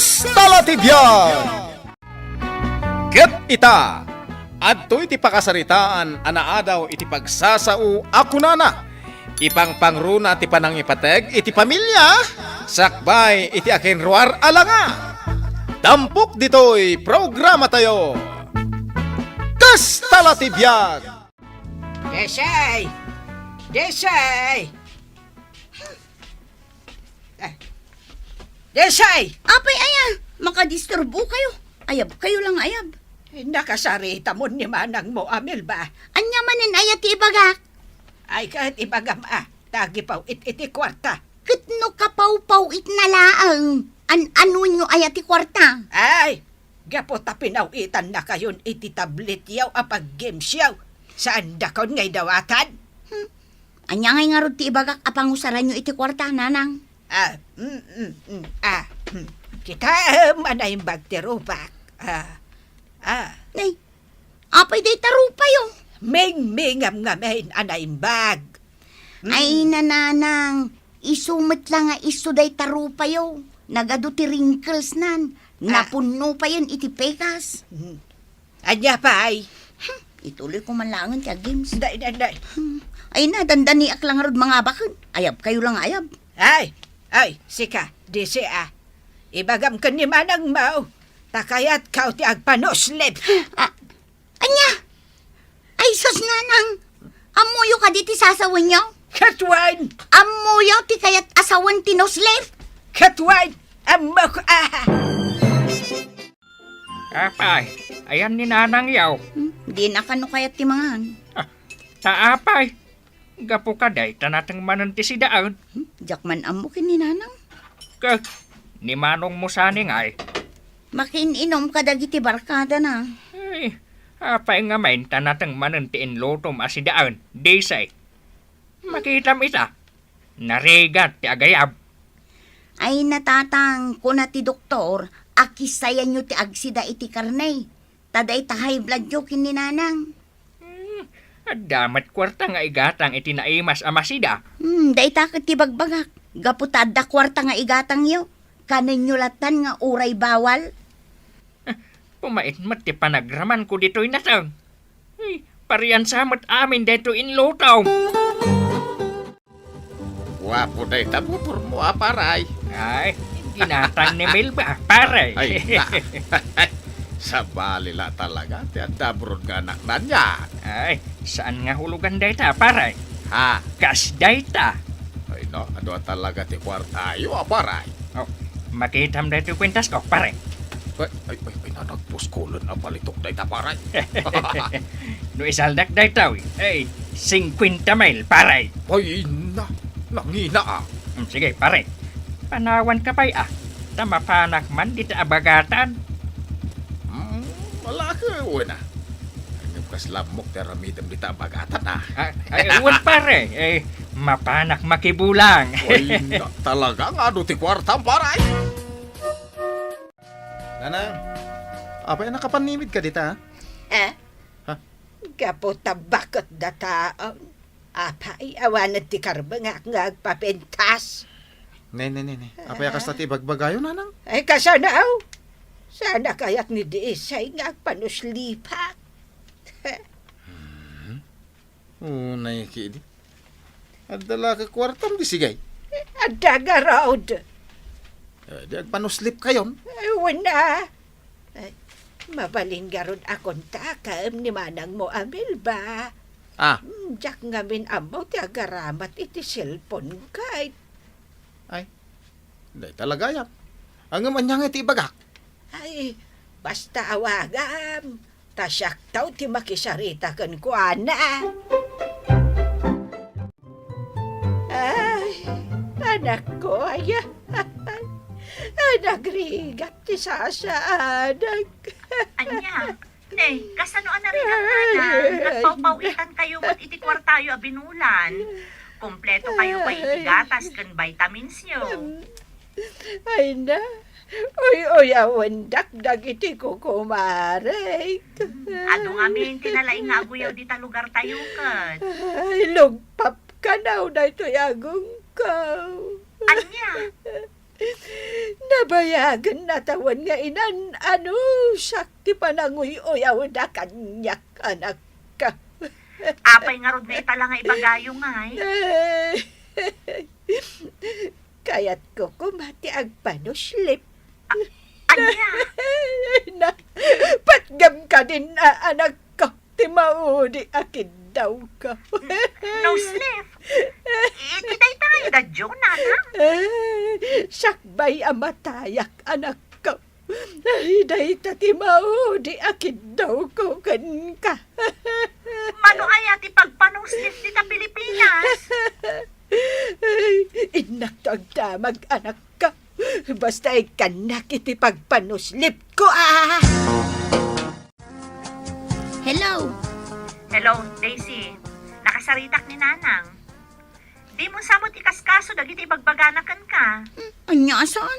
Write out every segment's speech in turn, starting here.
Kastalatibyan! Ket ita, adto iti pakasaritaan, anaadaw iti pagsasao, ako nana. Ipang pangruna ti panang ipateg, iti pamilya, sakbay iti akinruar alanga. Dampok dito'y programa tayo. Kastalatibyan! Desay! Desay! Desay! Apay ayan, makadisturbo kayo. Ayab kayo lang ayab. Nakasarita mo ni manang mo, Amil ba? Anya manin ayat ti ibagak. Ay kahit ibagam tagi paw iti kwarta. Kitno kapaw-paw it nalaang. Ano nyo ayat ti kwarta? Ay, gapo tapinawitan na kayon iti tablet yaw apag games yaw. Saan dakon ngay dawatan? Anya ngay nga rod ti ibagak apangusaran nyo iti kwarta, nanang. Kita manayong bagtirubak. Nay, apay day tarupa yo. Ming-mingam nga main anayong bag. Ay nananang, isumit lang nga iso day tarupa yo. Nagado ti wrinkles nan. Napuno pa yan iti pekas. Anya pa ay. Ituloy ko manlangan kaya games. Day. Ay na, dandaniak lang rod mga bakod. Ayab kayo lang ayab. Ay, sika, disi Ibagam ka ni manang mau. Takayat kao ti agpanoslip. Anya? Ay, sus nanang. Amuyo ka di ti sasawan nyo? Katwan! Amuyo ti kayat asawan tinoslip? Katwan! Amok Apay, ayan ni nanang yaw. Di na kano kayat ti mangan. Taapay, gapo ka day, tanatang mananti si daan. Jakman amukin ni nanang. Kag, ni manong mo sani nga Makininom ka dagi ti barkada na. Ay, apay nga main, tanatang mananti in lotom asi daan, desay. Makitam ita, narigat ti agayab. Ay natatang ko na ti doktor, akisayan nyo ti agsida iti karnay. Taday tahay blood yo kin ni nanang. Damat kwarta nga igatang iti naimas amasida. Day takot ti bagbagak. Gaputad da kwarta nga igatang yo. Kanin nyo latan nga uray bawal. Pumait mat ti panagraman ko dito'y natang. Ay, pariyan samot amin dito in lotaw. Wapo day tabupur mo aparay. Ay, ginatang ni Melba, pare. Ay, sa balila talaga, ti adabrod nga anak na niya. Ay, saan nga hulugan dayta, pare? Ha? Kas dayta. Ay no, ano talaga ti kwartayo, aparay. Oh, makitam dayto kwentas ko, pare. Ay, nagpuskulon na palitok day taparay. No isaldak daytaw, ay, 50 mile, pare. Ay, nangina Sige, pare. Panawan ka pa'y Tamapanak man dito abagatan. Wala ka, wala. Ang kaslamok teramidam dita abagatan Ay, uwan pare. Mapanak makibulang. Ay, talaga nga do ti kwartam paray. Nana, apa yung nakapanimid ka dita, ha? Gapo tabakot da taon. Apay, awanad ti karbangak nga agpapentas. Ne. Apa yung kasta ti bagbagayo, nanang? Ay kasanaw. Sana kaya't ni Desay nga agpanuslipak. Unay kidi. Adala ka kwartam di sigay. Adaga raod. Di agpanuslip kayon. Ay, wala. Ay, mabalin garod akong takam ni manang mo, Amil ba? Jak nga min amaw ti agaramat iti cellphone kahit. Ay, di talaga yan. Ang amanyang iti bagak. Ay, basta awagam. Tasyak taw ti makisarita kan kuana. Ay, anak ko, ay. Nagrigat ti sasaadag. Anya, kasano na rin ang nagpawpawitan kayo mat iti kwartayo a binulan. Kompleto kayo kay itigatas kan vitamins nyo. Ay na, uy, awan dakdag iti ko kumare. Ado nga min, tinalaing nga aguyaw di ta lugar tayo kat. Ay, lugpap ka daw na ito yagong ko. Anya, Nabayagan na tawan nga inan, ano, sakti pa nanguy-uyaw na kanyak anak ka. Apay nga rod nga itala nga ibagayo nga eh. Kaya't ko kumati ang panuslip. Anya? Na, patgam ka din, anak ko, timaudi akin daw ka. No slip. Itiday tayo da Joe, nanang. Sakbay amatayak, anak ko. Ay, day tatimaudi akin daw ko kan ka. Mano aya ti pagpanuslip dita Pilipinas? Inak to ang damag, anak ka. Basta ikanak iti pagpanuslip ko, Hello. Hello, Daisy. Nakasaritak ni nanang. Di mo samot ikaskaso dagiti bagbaganakan ka. Anya asan?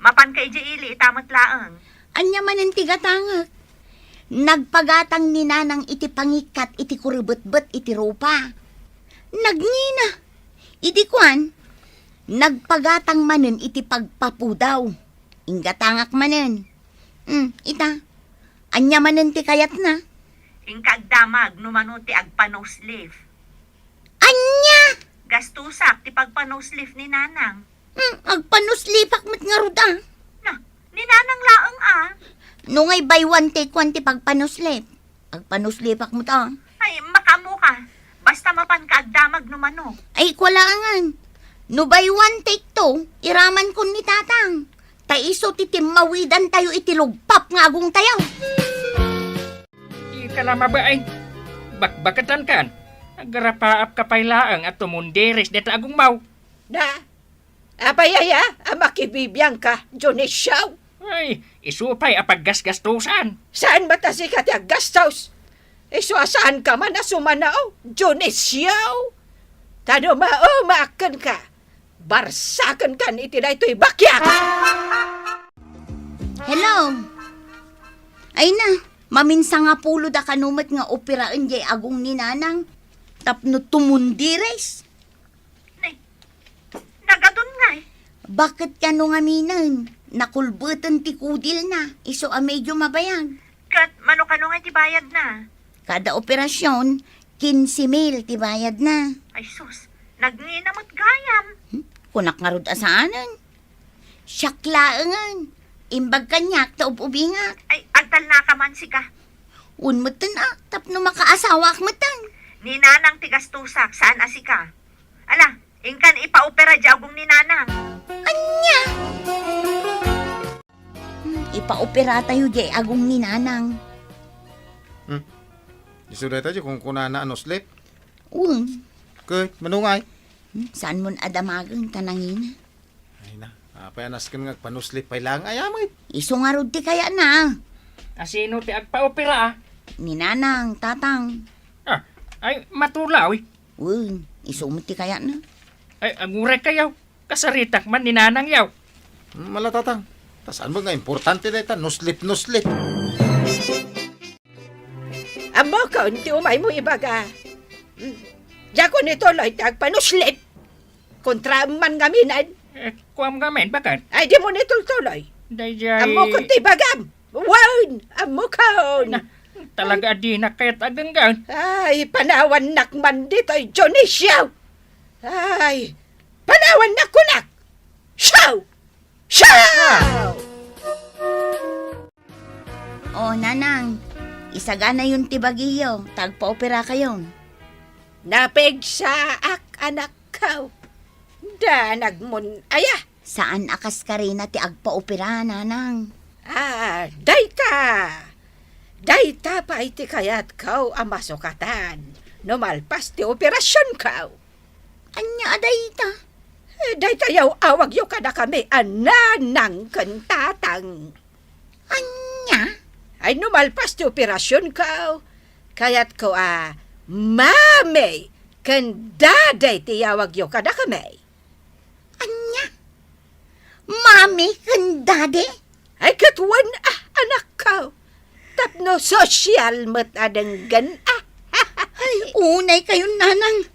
Mapan ka ili itamot laeng. Anya man ang tigatangak. Nagpagatang ni nanang iti pangikat iti kurubet-bet iti rupa. Nagnina. Iti kwan. Nagpagatang manen iti pagpapudaw. Ingatangak manen. Ita. Anya manen ti kayat na. Ingkagdamag numanuti agpanosleaf. Anya! Gastusak ti pagpanosleaf ni nanang. Agpanuslipak met nga ruda. Na, ni nanang laeng Nungay buy one take one ti pagpanuslip. Agpanuslipak mo ta. Ay, makamu ka. Basta mapan ka agdamag numano. Ay, kwalangan. No buy one take two, iraman kun ni tatang. Taiso titimawidan tayo itilugpap nga agong tayaw. Di ka na mabaay. Bakbakatan kan. Agarapaap kapaylaang at tumunderes deta agong mau. Na, apayaya, makibibiyang ka, Johnny Shaw. Ay, isupay apag gasgastusan. Saan ba ta si kati ang gastos? Isuasaan ka man na sumanao, Johnny Shaw. Tano maakan ka. Barsakan ka ni iti na ito'y bakyak. Hello. Ay na, maminsa nga pulo da kanumat nga operaan jay agong ni nanang. Tapno tumundires. Nay, nagadun nga eh. Bakit ka nung aminan? Nakulbutan ti kudil na. Iso a medyo mabayag. Kat, mano ka nung ti bayad na. Kada operasyon, 15,000 ti bayad na. Ay sus, nagninamot gayam. Kunak nga rod asaanan. Syaklaangan. Imbag kanyak ta ubingak. Ay, agtal na ka man si ka. Unmutan tapno makaasawak mutan. Ni nanang tigastusak, saan asika? Ala, ingkan ipaopera jagong ni nanang. Anya! Ipaopera tayo jay agong ni nanang. Isuday tayo kung kunana ano slip. Kay, Manungay. Saan mon adamagang tanangin? Ay na, payanas ka nga panuslip pay lang ayamay. Iso nga rod ti kaya na. Asino ti agpaopera Ni nanang, tatang. Ay, matulaw eh. Iso mo ti kaya na. Ay, agurek kayaw. Kasaritak man ni nanang yaw. Malatatang. Tasaan mo nga importante na ita, no slip. Amo ka, hindi umay mo ibaga. Dako nito loy tagpanuslip. Kontra man ngaminan. Kuam gamen, bakan? Ay, di mo nito tuloy. Dayjay... Amo ko ti bagam. Wow! Amo ka. Talaga di na kaya't aganggan. Ay, panawan nakman dito ay Johnny Shaw. Ay, panawan na kunak. Shaw! Oh, nanang. Isagana yun ti bagiyo. Tagpa-opera kayo. Napeg sa anak ka. Da nagmun aya. Saan akas ka rin na ti agpa-opera, nanang? Dayta pa iti kayat kau amasukatan. Numalpas ti operasyon kau. Anya adayta? Dayta yaw awag yaw kada kami ananang kantatang. Anya? Ay numalpas ti operasyon kau. Kayat ko mame kandaday ti yawag yaw kada kami. Anya? Mami, kandade? Ay katuan anak kau. Tapno social mat adenggan Ay, unay kayo, nanang.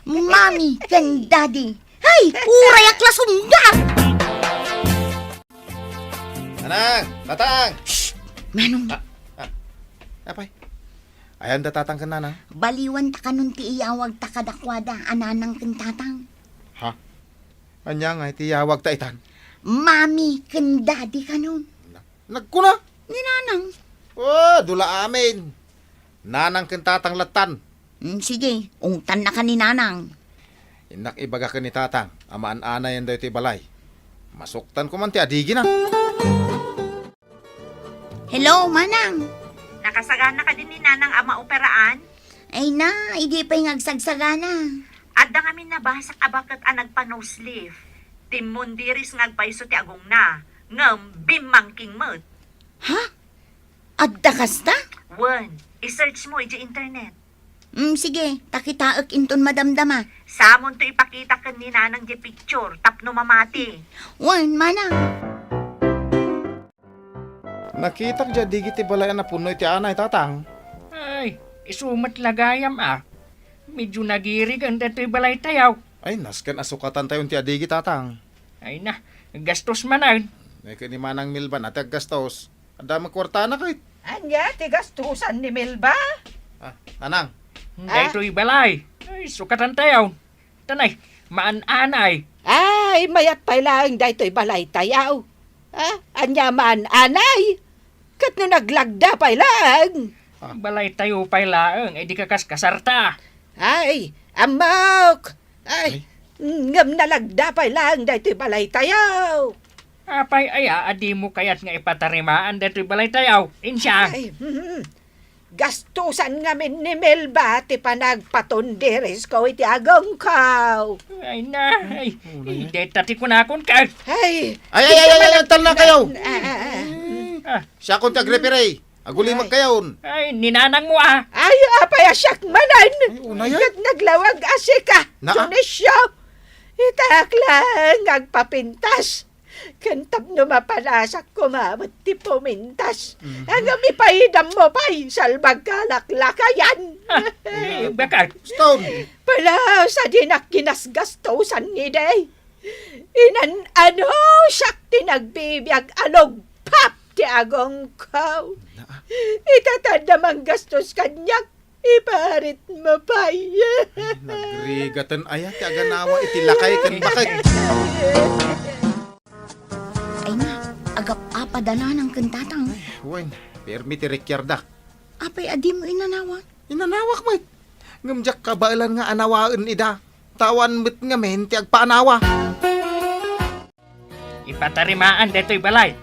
Mami, kandade. Ay, uray akla sumda! Anang, tatang! Manong, Apay. Ayan da tatang ka nanang. baliwan ta kanun ti iyawag ta kadakwada ananang kentatang. Ha? Anya nga tiyawag ta itan. Mami ken daddy kanun. Nagkuna. Ni nanang. Oh, dula amin. Nanang kentatang latan. Sige, ungtan na ka ni nanang. Inak ibaga ka ni tatang. Amaan ana yan daw iti balay. Masuktan ko man ti adigi na. Hello, manang. Nakasagana ka din ni Nanang ama operaan? Ay na, hindi pa'y ngagsagsagana. At da kami nabasak abakat ang nagpa-nose lift. Timundiris ngagpaiso ti agong na. Ngam bimangking mo't. Adda kasta? Wan, isearch mo iti internet. Sige, takitaak inton madamdama. Samon to ipakita ka ni Nanang di picture, tapno mamati. Wan, manang. Nakita dya digi ti balay na puno iti anay tatang. Ay, isumat lagayam Medyo nagirig ang dato'y balay tayaw. Ay, nasken asukatan tayo ti adigi tatang. Ay na, gastos manan. Ay, kani manang milban at gastos. Ada magkwarta na kahit. Anya, tigastusan ni Melba? Anang, Dato'y balay. Ay, sukatan tayaw. Tanay, maan-anay. Ay, mayat pa lang daytoy balay tayaw. Anya man anay. Kat no naglagda pa lang. Balay tayo pa'y laeng, ay di kakas kasarta. Ay, amok. Ay, ngam nalagda pa lang daytoy balay tayaw. Apay adi mo kayat nga ipatarimaan dato'y balay tayaw. Insya. Ay, gastusan ngamin ni Melba ti panagpatonderes ko iti agong kaw. Ay na, ay, tati ko na akong ka. Ay, tal na kayo. Ah, Siya kong tagrepiray. Aguli Ay. magkayon. Ay, ninanang mo ay, apay asyak manan. Ay, una yan. Kat naglawag asika. Naa? Tunisyo. Itak lang agpapintas. Kantab no mapalasak kumamot ti pumintas. Hanggang ipaidam mo pa'y salbag kalaklakayan. Ay, bakit? Stone. Pala sa dinak ginasgastusan ni Day. Inan ano siyak tinagbibiyag alog pap ti agong kaw. Itatanda mang gastos kanyak. Iparit mo pa'y. Nagrigatan ayat. Aganawa itilakay kan bakit. Ay na, agap apadala ng kentatang. Wen, permi ti rekyarda. Apay adi mo inanawan. Inanawak mo. Ngamjak kabailan nga anawaan ida. Tawan mit nga men ti agpaanawa. Ipatarimaan dato'y balay.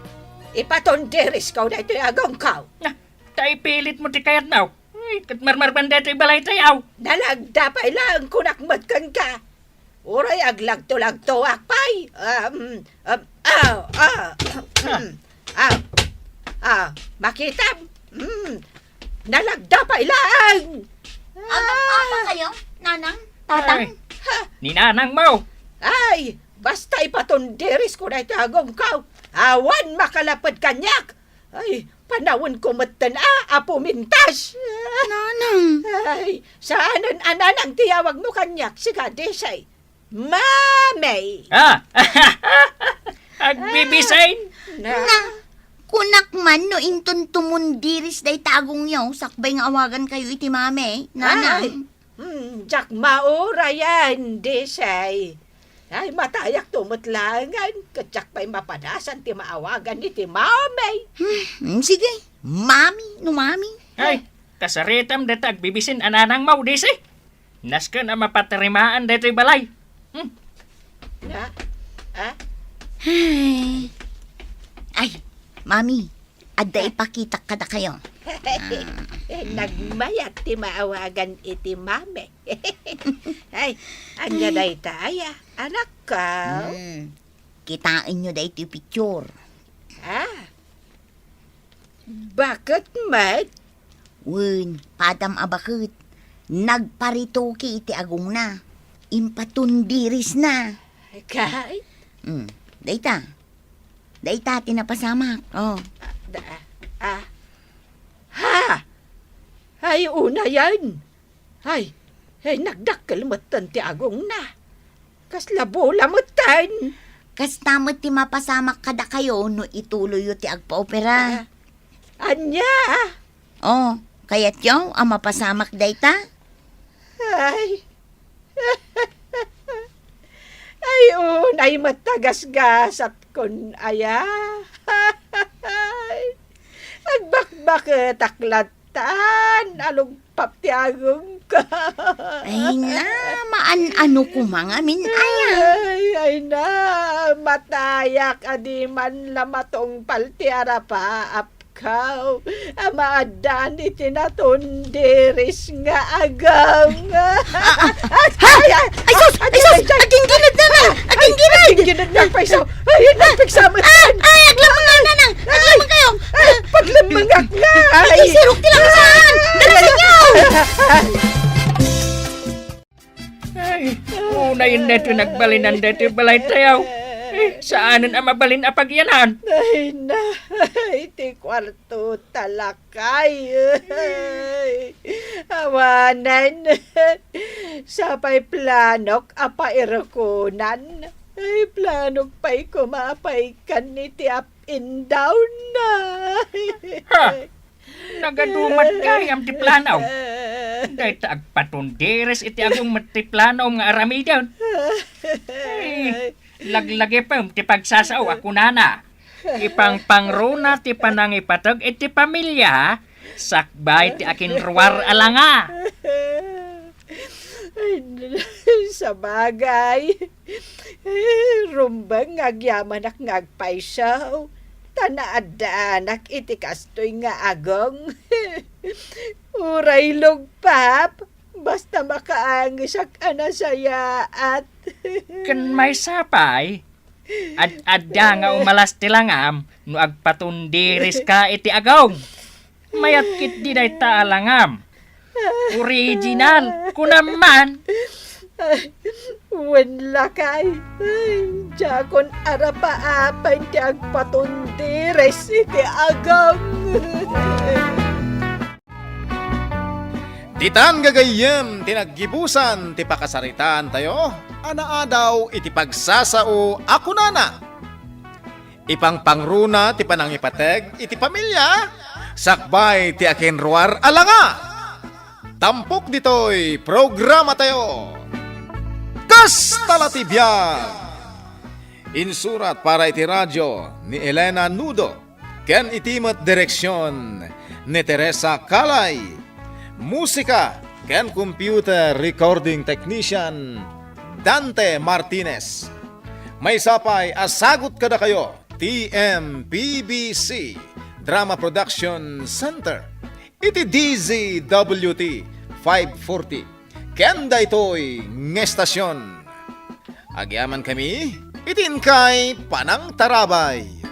Ipatonderis ka na ito agong kaw. Na, tayo pilit mo ti kayat now. Ay, katmarmarban dato'y balay tayaw. Nalagda pa ilang kunakmat kan ka. Uray aglagto-lagto akpay. Makita. Nalagda pa ilang. Agap apa kayo, nanang, tatang? Ninanang mo. Ay, basta ipatonderis ko na ito agong kaw. Awan makalapad kanyak. Ay, panawon ko matan apo mintas. Nanang. Ay, saanan ananang tiyawag mo kanyak si Kadesay. Mamay! Agbibisain. Na, Kunak man no inton tumundiris day tagong yaw, sakbay nga awagan kayo iti mame, nanang. Jack maura yan, Desay. Ay, matayak tumutlangan. Katsak pa'y mapadasan ti maawagan ni ti mamay. Sige, mami, no mami. Ay, kasaritam dito agbibisin ananang mo, disi. Naskan ang mapatarimaan dito'y balay. Na, Ay, mami, adda ipakita kada kayo. Nagmayat ti maawagan iti mame. Ay, anya day taya, anak ka. Kitain nyo da iti picture. Bakit, Mat? Wen, padam abakit. Nagparitoki iti agong na. Impatundiris na. Kay? Dayta. Dayta, tinapasamak. Oh. Ha? Ay, una yan. Ay, nagdakkel matan ti agong na. Kas labo lamatan. Kas tamot ti mapasamak kada kayo no ituloy yu ti agpa-opera. Anya? Oh, kaya't yung ang mapasamak dayta? Ay. Ay, unay matagas-gasat kon aya. Agbakbak taklatan, along paptiagong ka. Ay na, maan-ano ko mga minaya. Ay na, matayak adi man lamatong paltiara pa apkaw. Amaadan itinatundiris nga agam. Ay, sus! Aging gilid na na! Aging gilid! Ay, ginad ng paisaw. Ay, nagpagsamot. Ay, aglamang na na! Aglamang kayo! Paglamangak nga. Ay, sirok tila saan! Dala sa inyo! Ay, una yun neto nagbalinan dito balay tayo. Saanan ang mabalin apagyanan? Ay na, iti kwarto talakay. Ay, awanan. Sapay planok apa irakunan. Ay, planok pa'y kumapay kan iti up and down na. Ha? Nagadumat kayam ti planaw. Dahil agpatunderes iti agong matiplanaw nga aramidan. Ay, laglagi pa ti pagsasaw ako nana. Ipang pangruna ti panangipatag iti pamilya. Sakbay ti akin ruwar alanga. Ay, sa bagay. Rumbang ngagyaman ak ngagpaisaw. Tanaadanak iti kastoy nga agong. Uray lugpap. Basta makaangis ak anasaya at. Kan may sapay. Ad-adda nga umalas ti langam. No agpatundiris ka iti agong. Mayat kit di day taalangam. Original. Kunaman. Wala kay. Jakon arapa-apay ti agpatundires iti agam. Titan gagayem, tinaggibusan, ti pakasaritaan tayo, anaadaw iti pagsasao ako nana. Ipang pangruna ti panangipateg, iti pamilya, sakbay ti akinruar alanga. Tampok ditoy programa tayo. Kastalatibyan! Insurat para iti radyo ni Elena Nudo, ken itimat direksyon ni Teresa Kalay. Musika ken computer recording technician Dante Martinez. May sapay asagot kada kayo TMPBC Drama Production Center. Iti DZWT 540 ken daytoy ngestasyon. Agyaman kami itin kay Panang Tarabay.